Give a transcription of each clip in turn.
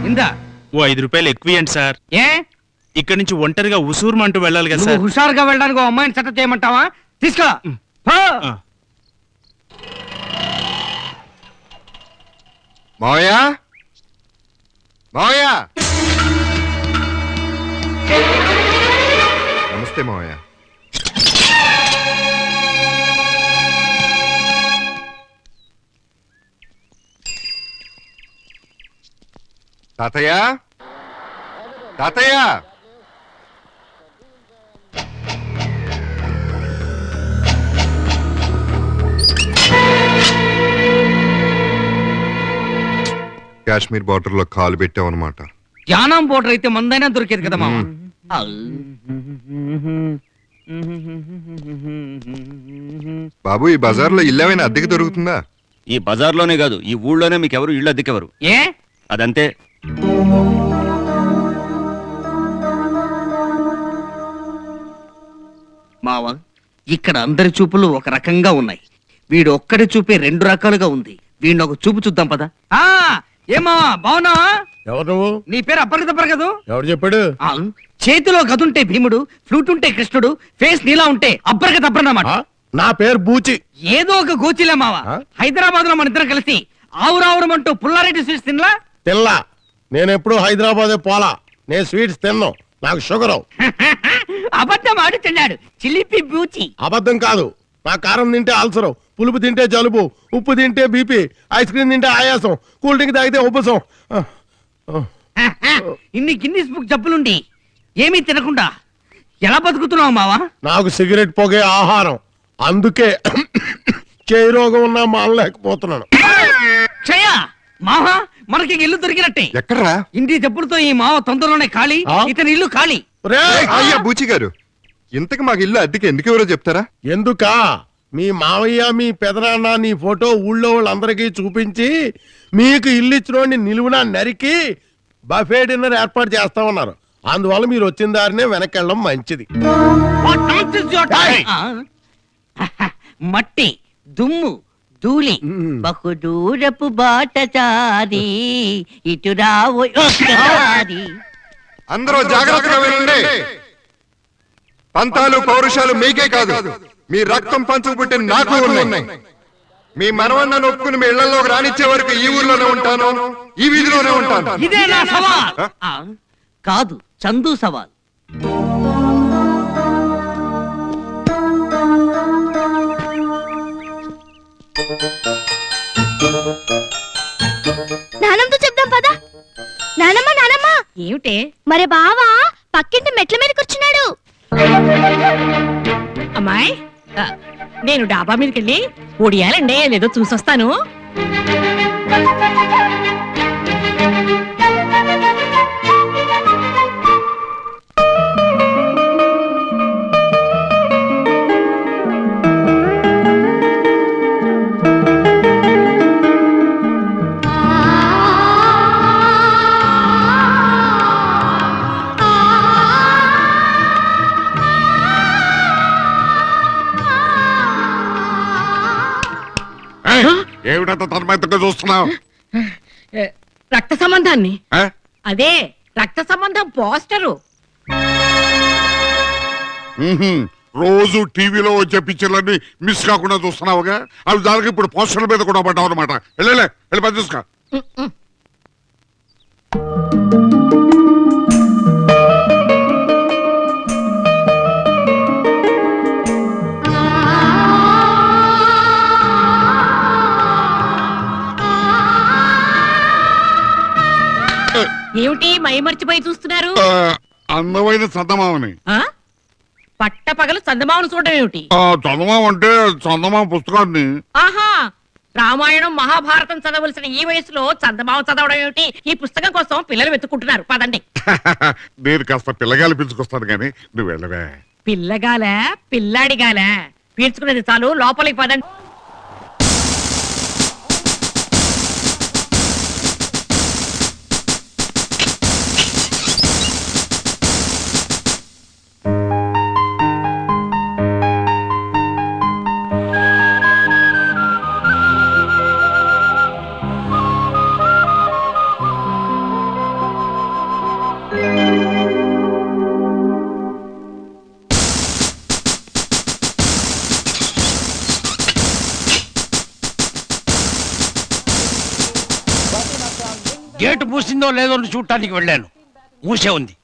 ఇందా ఓ 5 రూపాయలు ఎక్కువ ఇవ్వండి సార్. ఏ ఇక్కడి నుంచి ఒంటరిగా ఉసూరుమంటూ వెళ్ళాలి కదా సార్. హుషారుగా వెళ్ళడానికి ఓ అమ్మాయిని సెటప్ చేయమంటావా? తీసుకో. మావయ్య మావయ్య నమస్తే మావయ్య. తాతయ్య తాతయ్య కాశ్మీర్ బార్డర్ లో కాలు పెట్టావన్నమాట. జానాం బోర్డర్ అయితే మందైనా దొరికేది కదా మామ. బాబు ఈ బజార్ లో ఇల్లేమైనా అద్దెకి దొరుకుతుందా? ఈ బజార్లోనే కాదు, ఈ ఊళ్ళోనే మీకెవరు ఇళ్ళు అద్దెకెవరు. ఏ అదంతే. మావ, ఇక్కడ అందరి చూపులు ఒక రకంగా ఉన్నాయి. వీడు ఒక్కడి చూపే 2 రకాలుగా ఉంది. వీడిని ఒక చూపు చూద్దాం పద. ఏమా బావునా? ఎవరు నువ్వు? నీ పేరు అప్పటికి తప్పరు కదా? ఎవరు చెప్పాడు? చేతిలో గదుంటే భీముడు, ఫ్లూట్ ఉంటే కృష్ణుడు, ఫేస్ నీలా ఉంటే అప్పటికి తప్పరన్నమాట. నా పేరు బూచి. ఏదో ఒక గోచిలే మావ. హైదరాబాద్ లో మన ఇద్దరం కలిసి ఆవురావురమంటూ పుల్లారెడ్డి స్వీట్స్ తినలా? తెల్లా. నేనెప్పుడు హైదరాబాద్ పోలా. నేను స్వీట్స్ తిన్నాను, నాకు షుగర్. అబద్ధం ఆడుతున్నాడు చిలిపి బూచి. అబద్ధం కాదు. నా కారం తింటే అల్సరం, పులుపు తింటే జలుబు, ఉప్పు తింటే బీపీ, ఐస్ క్రీమ్ తింటే ఆయాసం, కూల్ డ్రింక్ తాగితే ఉబ్బసం. ఇన్ని గిన్నిస్ బుక్ జబ్బులుండి ఏమీ తినకుండా ఎలా బతుకుతున్నావు మావా? నాకు సిగరెట్ పొగే ఆహారం, అందుకే చేయి రోగం ఉన్నా మానలేకపోతున్నాను. క్షయ మావా, మనకి ఇల్లు దొరికినట్టే. ఎక్కడ్రా? ఇంటి జబ్బులతో ఈ మావ తొందరలోనే ఖాళీ. ఇతని ఇల్లు ఖాళీ. అయ్యా బూచి గారు, ఇంతకు మాకు ఇల్లు అద్దెకి ఎందుకు ఎవరో చెప్తారా? ఎందుకా? మీ మావయ్య మీ పెదనాన్న నీ ఫోటో ఊళ్ళో వాళ్ళందరికీ చూపించి మీకు ఇల్లు ఇచ్చినోడిని నిలువునా నరికి బఫే డిన్నర్ ఏర్పాటు చేస్తామన్నారు. అందువల్ల మీరు వచ్చిన దారినే వెనకెళ్ళడం మంచిది. మట్టి దుమ్ము ధూళి బహుదూరపు బాటచారి ఇటు రావో. అందరూ జాగ్రత్తగా వినండి. పంతాలు పౌరుషాలు మీకే కాదు, మీ రక్తం పంచుకు పుట్టిన నాకు ఉన్నాయి. మీ మనవన్న నొప్పుకుని మీ ఇళ్లలోకి రానిచ్చే వరకు ఈ ఊర్లోనే ఉంటాను, ఈ వీధిలోనే ఉంటాను. ఇదే నా సవాల్. కాదు, చందు సవాల్. నానమ్మతో చెప్దాం పద. నానమ్మ నానమ్మ. ఏమిటే? మరి బావా పక్కింటి మెట్ల మీద కూర్చున్నాడు. అమ్మాయి, నేను డాబా మీదకి వెళ్ళి ఒడియాలండి లేదో చూసొస్తాను. ఏమిటంత తన్మయత్వంగా చూస్తున్నావు? రక్త సంబంధాన్ని. అదే రక్త సంబంధం పోస్టరు. రోజు టీవీలో వచ్చే పిక్చర్లన్నీ మిస్ కాకుండా చూస్తున్నావుగా, అవి దానికి ఇప్పుడు పోస్టర్ల మీద కూడా పడ్డావు అనమాట. వెళ్ళలే, వెళ్ళి పని చూసుకో. ఏమిటి మై మర్చిపోయి చూస్తున్నారు? అందమైన చందమామని. పట్ట పగలు చందమామను చూడడం ఏమిటి? చందమామ అంటే చందమామ పుస్తకాన్ని. ఆహా, రామాయణం మహాభారతం చదవలసిన ఈ వయసులో చందమామ చదవడం ఏమిటి? ఈ పుస్తకం కోసం పిల్లలు వెతుక్కుంటున్నారు. పదండి. నేను కాస్త పిల్లగాలి పిలుచుకొస్తాను గాని నువ్వు వెళ్ళవే. పిల్లగాల పిల్లాడిగాల పీల్చుకునేది చాలు, లోపలికి పదండి. గేటు మూసిందో లేదో అని చూడటానికి వెళ్ళాను, మూసే ఉంది.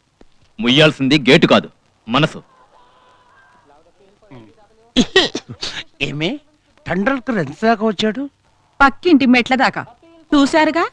ముయ్యాల్సింది గేటు కాదు, మనసు. ఏమే టండల్కర్ ఎంత దాకా వచ్చాడు? పక్కింటి మెట్ల దాకా చూశారుగా.